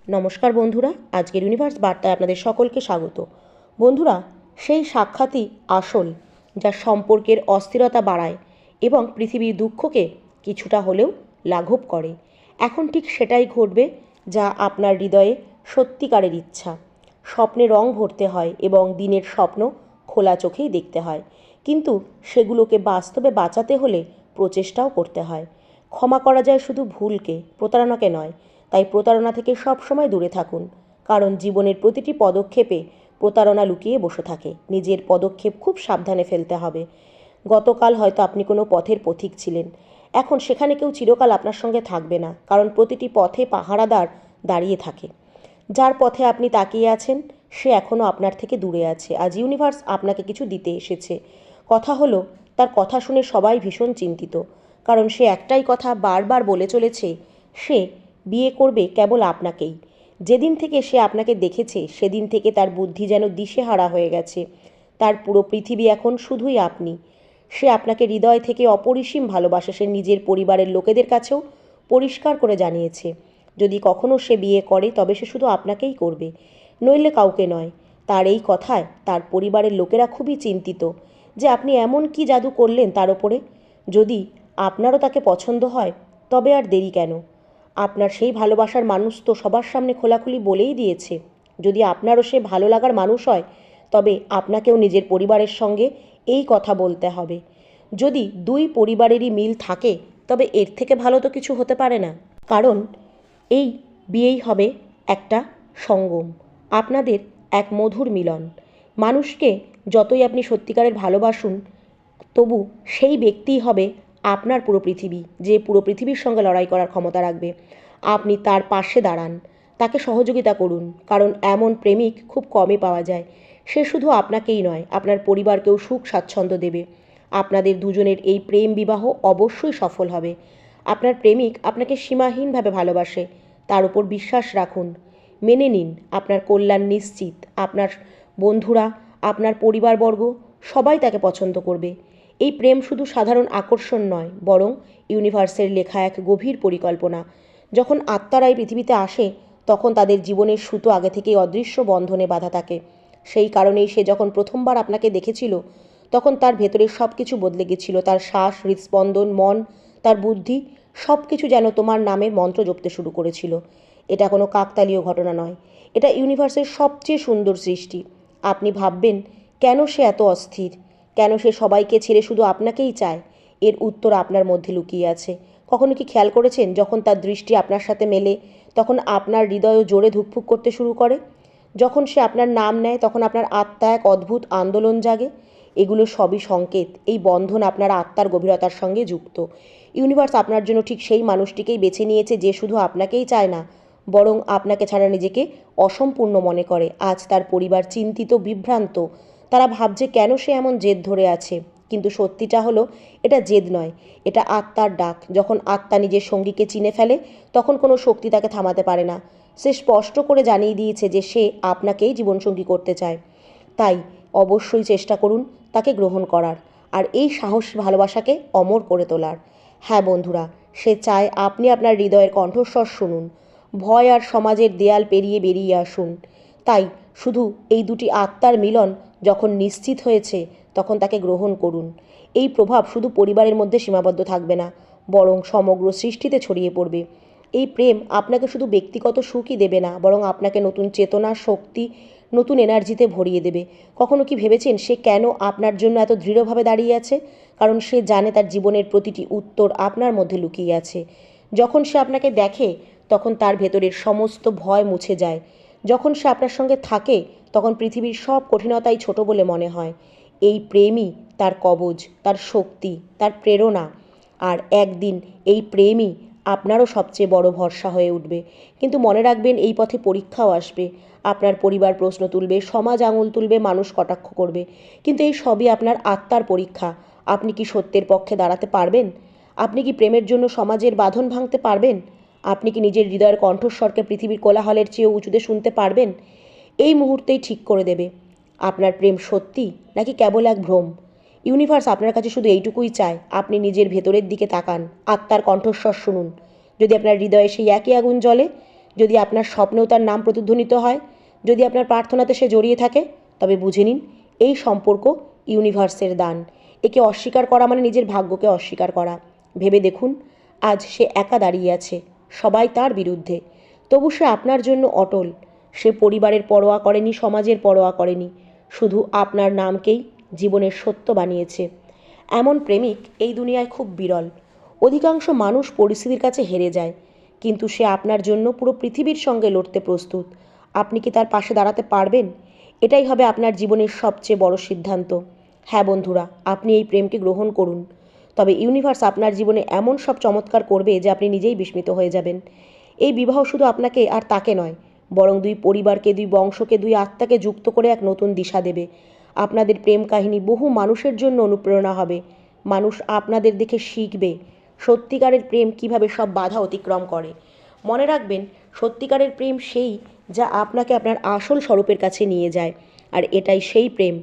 নমস্কার বন্ধুরা, আজকের ইউনিভার্স বার্তায় আপনাদের সকলকে স্বাগত। বন্ধুরা, সেই সাক্ষাৎই আসল, যা সম্পর্কের অস্থিরতা বাড়ায় এবং পৃথিবীর দুঃখকে কিছুটা হলেও লাঘব করে। এখন ঠিক সেটাই ঘটবে যা আপনার হৃদয়ে সত্যিকারের ইচ্ছা। স্বপ্নে রং ভরতে হয় এবং দিনের স্বপ্ন খোলা চোখেই দেখতে হয়, কিন্তু সেগুলোকে বাস্তবে বাঁচাতে হলে প্রচেষ্টাও করতে হয়। ক্ষমা করা যায় শুধু ভুলকে, প্রতারণাকে নয়। তাই প্রতারণা থেকে সবসময় দূরে থাকুন, কারণ জীবনের প্রতিটি পদক্ষেপে প্রতারণা লুকিয়ে বসে থাকে। নিজের পদক্ষেপ খুব সাবধানে ফেলতে হবে। গতকাল হয়তো আপনি কোনো পথের পথিক ছিলেন, এখন সেখানে কেউ চিরকাল আপনার সঙ্গে থাকবে না, কারণ প্রতিটি পথে পাহারাদার দাঁড়িয়ে থাকে। যার পথে আপনি তাকিয়ে আছেন সে এখনও আপনার থেকে দূরে আছে। আজ ইউনিভার্স আপনাকে কিছু দিতে এসেছে। কথা হলো, তার কথা শুনে সবাই ভীষণ চিন্তিত, কারণ সে একটাই কথা বারবার বলে চলেছে, সে বিয়ে করবে কেবল আপনাকেই। যেদিন থেকে সে আপনাকে দেখেছে সেদিন থেকে তার বুদ্ধি যেন দিশেহারা হয়ে গেছে। তার পুরো পৃথিবী এখন শুধুই আপনি। সে আপনাকে হৃদয় থেকে অপরিসীম ভালোবাসে। সে নিজের পরিবারের লোকেদের কাছেও পরিষ্কার করে জানিয়েছে, যদি কখনো সে বিয়ে করে তবে সে শুধু আপনাকেই করবে, নইলে কাউকে নয়। তার এই কথায় তার পরিবারের লোকেরা খুবই চিন্তিত যে আপনি এমন কি জাদু করলেন তার ওপরে। যদি আপনারও তাকে পছন্দ হয় তবে আর দেরি কেন? আপনার সেই ভালোবাসার মানুষ তো সবার সামনে খোলাখুলি বলেই দিয়েছে। যদি আপনারও সে ভালো লাগার মানুষ হয় তবে আপনাকেও নিজের পরিবারের সঙ্গে এই কথা বলতে হবে। যদি দুই পরিবারেরই মিল থাকে তবে এর থেকে ভালো তো কিছু হতে পারে না, কারণ এই বিয়েই হবে একটা সঙ্গম, আপনাদের এক মধুর মিলন। মানুষকে যতই আপনি সত্যিকারের ভালোবাসুন, তবু সেই ব্যক্তিই হবে আপনার পুরো পৃথিবী, যে পুরো পৃথিবীর সঙ্গে লড়াই করার ক্ষমতা রাখবে। আপনি তার পাশে দাঁড়ান, তাকে সহযোগিতা করুন, কারণ এমন প্রেমিক খুব কমই পাওয়া যায়। সে শুধু আপনাকেই নয়, আপনার পরিবারকেও সুখ স্বাচ্ছন্দ্য দেবে। আপনাদের দুজনের এই প্রেম বিবাহ অবশ্যই সফল হবে। আপনার প্রেমিক আপনাকে সীমাহীনভাবে ভালোবাসে, তার উপর বিশ্বাস রাখুন। মেনে নিন, আপনার কল্যাণ নিশ্চিত। আপনার বন্ধুরা, আপনার পরিবারবর্গ সবাই তাকে পছন্দ করবে। এই প্রেম শুধু সাধারণ আকর্ষণ নয়, বরং ইউনিভার্সের লেখা এক গভীর পরিকল্পনা। যখন আত্মারা এই পৃথিবীতে আসে তখন তাদের জীবনের সুতো আগে থেকেই অদৃশ্য বন্ধনে বাঁধা থাকে। সেই কারণেই সে যখন প্রথমবার আপনাকে দেখেছিল তখন তার ভেতরের সব কিছু বদলে গেছিল। তার শ্বাস, হৃদস্পন্দন, মন, তার বুদ্ধি সব কিছু যেন তোমার নামের মন্ত্র জপতে শুরু করেছিল। এটা কোনো কাকতালীয় ঘটনা নয়, এটা ইউনিভার্সের সবচেয়ে সুন্দর সৃষ্টি। আপনি ভাববেন, কেন সে এত অস্থির, কেন সে সবাইকে ছেড়ে শুধু আপনাকেই চায়? এর উত্তর আপনার মধ্যে লুকিয়ে আছে। কখনো কি খেয়াল করেছেন, যখন তার দৃষ্টি আপনার সাথে মেলে তখন আপনার হৃদয়ও জোরে ধুকপুক করতে শুরু করে? যখন সে আপনার নাম নেয় তখন আপনার আত্মা এক অদ্ভুত আন্দোলন জাগে। এগুলো সবই সংকেত এই বন্ধন আপনার আত্মার গভীরতার সঙ্গে যুক্ত। ইউনিভার্স আপনার জন্য ঠিক সেই মানুষটিকেই বেছে নিয়েছে যে শুধু আপনাকেই চায় না, বরং আপনাকে ছাড়া নিজেকে অসম্পূর্ণ মনে করে। আজ তার পরিবার চিন্তিত, বিভ্রান্ত। তারা ভাবছে কেন সে এমন জেদ ধরে আছে, কিন্তু সত্যিটা হলো এটা জেদ নয়, এটা আত্মার ডাক। যখন আত্মা নিজের সঙ্গীকে চিনে ফেলে তখন কোনো শক্তি তাকে থামাতে পারে না। সে স্পষ্ট করে জানিয়ে দিয়েছে যে সে আপনাকেই জীবনসঙ্গী করতে চায়। তাই অবশ্যই চেষ্টা করুন তাকে গ্রহণ করার, আর এই সাহসী ভালোবাসাকে অমর করে তোলার। হ্যাঁ বন্ধুরা, সে চায় আপনি আপনার হৃদয়ের কণ্ঠস্বর শুনুন, ভয় আর সমাজের দেয়াল পেরিয়ে বেরিয়ে আসুন। তাই শুধু এই দুটি আত্মার মিলন যখন নিশ্চিত হয়েছে তখন তাকে গ্রহণ করুন। এই প্রভাব শুধু পরিবারের মধ্যে সীমাবদ্ধ থাকবে না, বরং সমগ্র সৃষ্টিতে ছড়িয়ে পড়বে। এই প্রেম আপনাকে শুধু ব্যক্তিগত সুখই দেবে না, বরং আপনাকে নতুন চেতনা, শক্তি, নতুন এনার্জিতে ভরিয়ে দেবে। কখনো কি ভেবেছেন সে কেন আপনার জন্য এত দৃঢ়ভাবে দাঁড়িয়ে আছে? কারণ সে জানে তার জীবনের প্রতিটি উত্তর আপনার মধ্যে লুকিয়ে আছে। যখন সে আপনাকে দেখে তখন তার ভেতরের সমস্ত ভয় মুছে যায়। যখন সে আপনার সঙ্গে থাকে তখন পৃথিবীর সব কঠিনতাই ছোট বলে মনে হয়। এই প্রেমই তার কবচ, তার শক্তি, তার প্রেরণা। আর একদিন এই প্রেমই আপনারও সবচেয়ে বড় ভরসা হয়ে উঠবে। কিন্তু মনে রাখবেন, এই পথে পরীক্ষাও আসবে। আপনার পরিবার প্রশ্ন তুলবে, সমাজ আঙুল তুলবে, মানুষ কটাক্ষ করবে, কিন্তু এই সবই আপনার আত্মার পরীক্ষা। আপনি কি সত্যের পক্ষে দাঁড়াতে পারবেন? আপনি কি প্রেমের জন্য সমাজের বাঁধন ভাঙতে পারবেন? আপনি কি নিজের হৃদয়ের কণ্ঠস্বরকে পৃথিবীর কোলাহলের চেয়েও উঁচুতে শুনতে পারবেন? এই মুহূর্তেই ঠিক করে দেবে আপনার প্রেম সত্যি নাকি কেবল এক ভ্রম। ইউনিভার্স আপনার কাছে শুধু এইটুকুই চায়, আপনি নিজের ভেতরের দিকে তাকান, আত্মার কণ্ঠস্বর শুনুন। যদি আপনার হৃদয়ে সেই একই আগুন জ্বলে, যদি আপনার স্বপ্নেও তার নাম প্রতিধ্বনিত হয়, যদি আপনার প্রার্থনাতে সে জড়িয়ে থাকে, তবে বুঝে নিন এই সম্পর্ক ইউনিভার্সের দান। একে অস্বীকার করা মানে নিজের ভাগ্যকে অস্বীকার করা। ভেবে দেখুন, আজ সে একা দাঁড়িয়ে আছে, সবাই তার বিরুদ্ধে, তবু সে আপনার জন্য অটল। সে পরিবারের পরোয়া করেনি, সমাজের পরোয়া করেনি, শুধু আপনার নামকেই জীবনের সত্য বানিয়েছে। এমন প্রেমিক এই দুনিয়ায় খুব বিরল। অধিকাংশ মানুষ পরিস্থিতির কাছে হেরে যায়, কিন্তু সে আপনার জন্য পুরো পৃথিবীর সঙ্গে লড়তে প্রস্তুত। আপনি কি তার পাশে দাঁড়াতে পারবেন? এটাই হবে আপনার জীবনের সবচেয়ে বড় সিদ্ধান্ত। হ্যাঁ বন্ধুরা, আপনি এই প্রেমকে গ্রহণ করুন। তবে ইউনিভার্স আপনার জীবনে এমন সব চমৎকার করবে যে আপনি নিজেই বিস্মিত হয়ে যাবেন। এই বিবাহ শুধু আপনাকে আর তাকে নয়, বরং দুই পরিবারকে, দুই বংশকে, দুই আত্মাকে যুক্ত করে এক নতুন দিশা দেবে। আপনাদের প্রেম কাহিনী বহু মানুষের জন্য অনুপ্রেরণা হবে। মানুষ আপনাদের দেখে শিখবে সত্যিকারের প্রেম কিভাবে সব বাধা অতিক্রম করে। মনে রাখবেন, সত্যিকারের প্রেম সেই যা আপনাকে আপনার আসল স্বরূপের কাছে নিয়ে যায়। আর এটাই সেই প্রেম।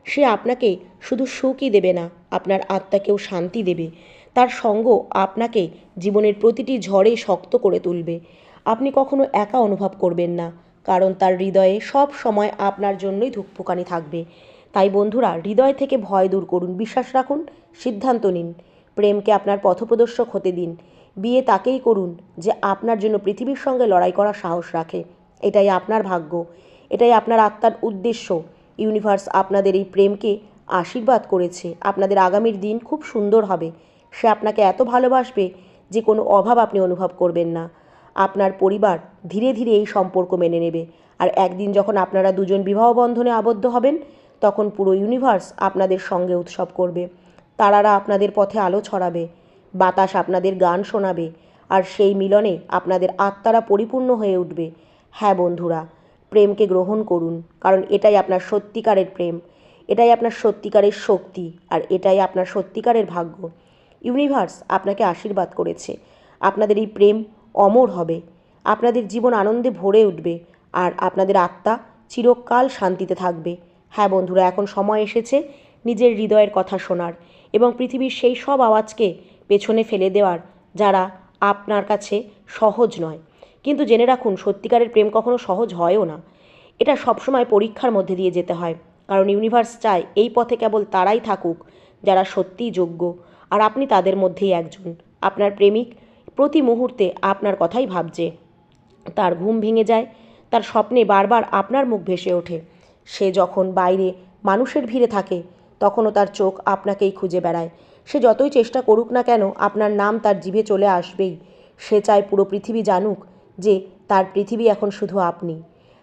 সে আপনাকে শুধু সুখই দেবে না, আপনার আত্মাকেও শান্তি দেবে। তার সঙ্গ আপনাকে জীবনের প্রতিটি ঝড়ে শক্ত করে তুলবে। আপনি কখনো একা অনুভব করবেন না, কারণ তার হৃদয়ে সব সময় আপনার জন্যই ধুকপুকানি থাকবে। তাই বন্ধুরা, হৃদয় থেকে ভয় দূর করুন, বিশ্বাস রাখুন, সিদ্ধান্ত নিন। প্রেমকে আপনার পথপ্রদর্শক হতে দিন। বিয়ে তাকেই করুন যে আপনার জন্য পৃথিবীর সঙ্গে লড়াই করার সাহস রাখে। এটাই আপনার ভাগ্য, এটাই আপনার আত্মার উদ্দেশ্য। ইউনিভার্স আপনাদের এই প্রেমকে আশীর্বাদ করেছে। আপনাদের আগামীর দিন খুব সুন্দর হবে। সে আপনাকে এত ভালোবাসবে যে কোনো অভাব আপনি অনুভব করবেন না। আপনার পরিবার ধীরে ধীরে এই সম্পর্ক মেনে নেবে। আর একদিন যখন আপনারা দুজন বিবাহ বন্ধনে আবদ্ধ হবেন, তখন পুরো ইউনিভার্স আপনাদের সঙ্গে উৎসব করবে। তারারা আপনাদের পথে আলো ছড়াবে, বাতাস আপনাদের গান শোনাবে, আর সেই মিলনে আপনাদের আত্মারা পরিপূর্ণ হয়ে উঠবে। হ্যাঁ বন্ধুরা, প্রেমকে গ্রহণ করুন, কারণ এটাই আপনার সত্যিকারের প্রেম, এটাই আপনার সত্যিকারের শক্তি, আর এটাই আপনার সত্যিকারের ভাগ্য। ইউনিভার্স আপনাকে আশীর্বাদ করেছে। আপনাদের এই প্রেম অমর হবে, আপনাদের জীবন আনন্দে ভরে উঠবে, আর আপনাদের আত্মা চিরকাল শান্তিতে থাকবে। হ্যাঁ বন্ধুরা, এখন সময় এসেছে নিজের হৃদয়ের কথা শোনার এবং পৃথিবীর সেই সব আওয়াজকে পেছনে ফেলে দেওয়ার যারা আপনার কাছে সহজ নয়। কিন্তু জেনে রাখুন, সত্যিকারের প্রেম কখনো সহজ হয়ও না। এটা সবসময় পরীক্ষার মধ্যে দিয়ে যেতে হয়, কারণ ইউনিভার্স চায় এই পথে কেবল তারাই থাকুক যারা সত্যিই যোগ্য, আর আপনি তাদের মধ্যেই একজন। আপনার প্রেমিক প্রতি মুহূর্তে আপনার কথাই ভাবছে, তার ঘুম ভেঙে যায়, তার স্বপ্নে বারবার আপনার মুখ ভেসে ওঠে। সে যখন বাইরে মানুষের ভিড়ে থাকে, তখনও তার চোখ আপনাকেই খুঁজে বেড়ায়। সে যতই চেষ্টা করুক না কেন, আপনার নাম তার জিভে চলে আসবেই। সে চায় পুরো পৃথিবী জানুক যে তার পৃথিবী এখন শুধু আপনি।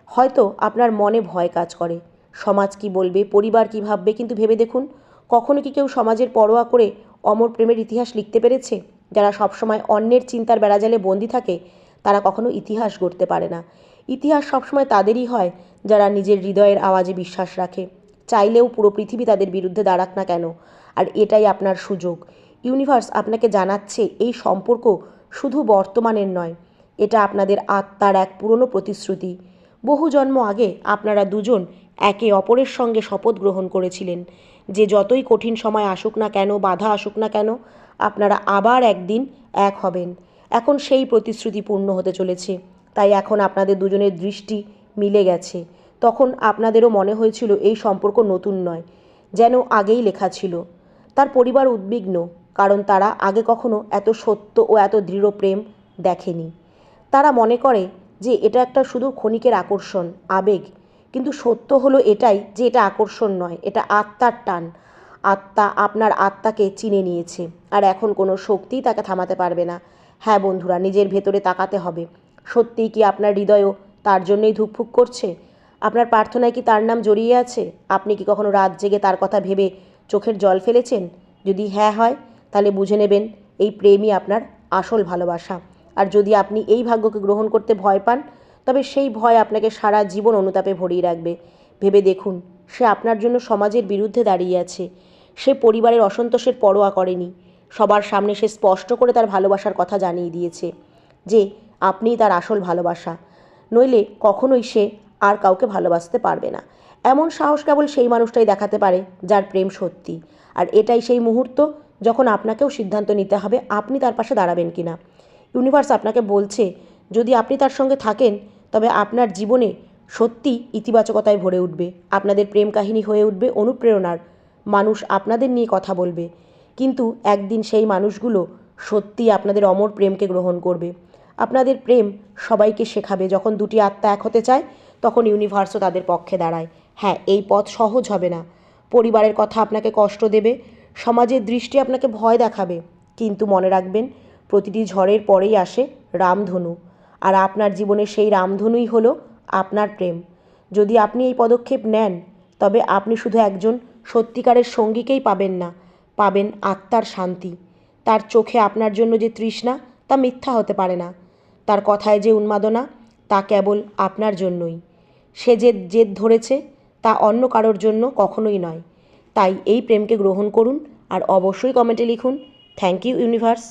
হয়তো আপনার মনে ভয় কাজ করে, সমাজ কি বলবে, পরিবার কি ভাববে, কিন্তু ভেবে দেখুন, কখনো কি কেউ সমাজের পরোয়া করে অমর প্রেমের ইতিহাস লিখতে পেরেছে? যারা সবসময় অন্যের চিন্তার বেড়াজালে বন্দি থাকে, তারা কখনো ইতিহাস গড়তে পারে না। ইতিহাস সবসময় তাদেরই হয় যারা নিজের হৃদয়ের আওয়াজে বিশ্বাস রাখে, চাইলেও পুরো পৃথিবী তাদের বিরুদ্ধে দাঁড়াক না কেন। আর এটাই আপনার সুযোগ। ইউনিভার্স আপনাকে জানাচ্ছে এই সম্পর্ক শুধু বর্তমানের নয়, এটা আপনাদের আত্মার এক পুরনো প্রতিশ্রুতি। বহু জন্ম আগে আপনারা দুজন একে অপরের সঙ্গে শপথ গ্রহণ করেছিলেন যে যতই কঠিন সময় আসুক না কেন, বাধা আসুক না কেন, আপনারা আবার একদিন এক হবেন। এখন সেই প্রতিশ্রুতি পূর্ণ হতে চলেছে। তাই এখন আপনাদের দুজনের দৃষ্টি মিলে গেছে। তখন আপনাদেরও মনে হয়েছিল এই সম্পর্ক নতুন নয়, যেন আগেই লেখা ছিল। তার পরিবার উদ্বিগ্ন, কারণ তারা আগে কখনো এত সত্য ও এত দৃঢ় প্রেম দেখেনি। তারা মনে করে যে এটা একটা শুধু ক্ষণিকের আকর্ষণ, আবেগ, কিন্তু সত্য হলো এটাই যে এটা আকর্ষণ নয়, এটা আত্মার টান। আত্মা আপনার আত্মাকে চিনে নিয়েছে, আর এখন কোনো শক্তিই তাকে থামাতে পারবে না। হ্যাঁ বন্ধুরা, নিজের ভেতরে তাকাতে হবে। সত্যিই কি আপনার হৃদয়ও তার জন্যই ধুকফুক করছে? আপনার প্রার্থনায় কি তার নাম জড়িয়ে আছে? আপনি কি কখনো রাত জেগে তার কথা ভেবে চোখের জল ফেলেছেন? যদি হ্যাঁ হয়, তাহলে বুঝে নেবেন এই প্রেমই আপনার আসল ভালোবাসা। আর যদি আপনি এই ভাগ্যকে গ্রহণ করতে ভয় পান, তবে সেই ভয় আপনাকে সারা জীবন অনুতাপে ভরিয়ে রাখবে। ভেবে দেখুন, সে আপনার জন্য সমাজের বিরুদ্ধে দাঁড়িয়ে আছে। সে পরিবারের অসন্তোষের পরোয়া করেনি। সবার সামনে সে স্পষ্ট করে তার ভালোবাসার কথা জানিয়ে দিয়েছে যে আপনিই তার আসল ভালোবাসা, নইলে কখনোই সে আর কাউকে ভালোবাসতে পারবে না। এমন সাহস কেবল সেই মানুষটাই দেখাতে পারে যার প্রেম সত্যি। আর এটাই সেই মুহূর্ত যখন আপনাকেও সিদ্ধান্ত নিতে হবে আপনি তার পাশে দাঁড়াবেন কিনা। ইউনিভার্স আপনাকে বলছে যদি আপনি তার সঙ্গে থাকেন তবে আপনার জীবনে সত্যি ইতিবাচকতায় ভরে উঠবে। আপনাদের প্রেম কাহিনী হয়ে উঠবে অনুপ্রেরণার। মানুষ আপনাদের নিয়ে কথা বলবে, কিন্তু একদিন সেই মানুষগুলো সত্যিই আপনাদের অমর প্রেমকে গ্রহণ করবে। আপনাদের প্রেম সবাইকে শেখাবে। যখন দুটি আত্মা এক হতে চায় তখন ইউনিভার্সও তাদের পক্ষে দাঁড়ায়। হ্যাঁ, এই পথ সহজ হবে না। পরিবারের কথা আপনাকে কষ্ট দেবে, সমাজের দৃষ্টি আপনাকে ভয় দেখাবে, কিন্তু মনে রাখবেন প্রতিটি ঝড়ের পরেই আসে রামধনু। আর আপনার জীবনে সেই রামধনুই হলো আপনার প্রেম। যদি আপনি এই পদক্ষেপ নেন তবে আপনি শুধু একজন সত্যিকারের সঙ্গীকেই পাবেন না, পাবেন আত্মার শান্তি। তার চোখে আপনার জন্য যে তৃষ্ণা তা মিথ্যা হতে পারে না, তার কথায় যে উন্মাদনা তা কেবল আপনার জন্যই। সে যে জেদ ধরেছে তা অন্য কারোর জন্য কখনোই নয়। তাই এই প্রেমকে গ্রহণ করুন আর অবশ্যই কমেন্টে লিখুন, থ্যাংক ইউ ইউনিভার্স।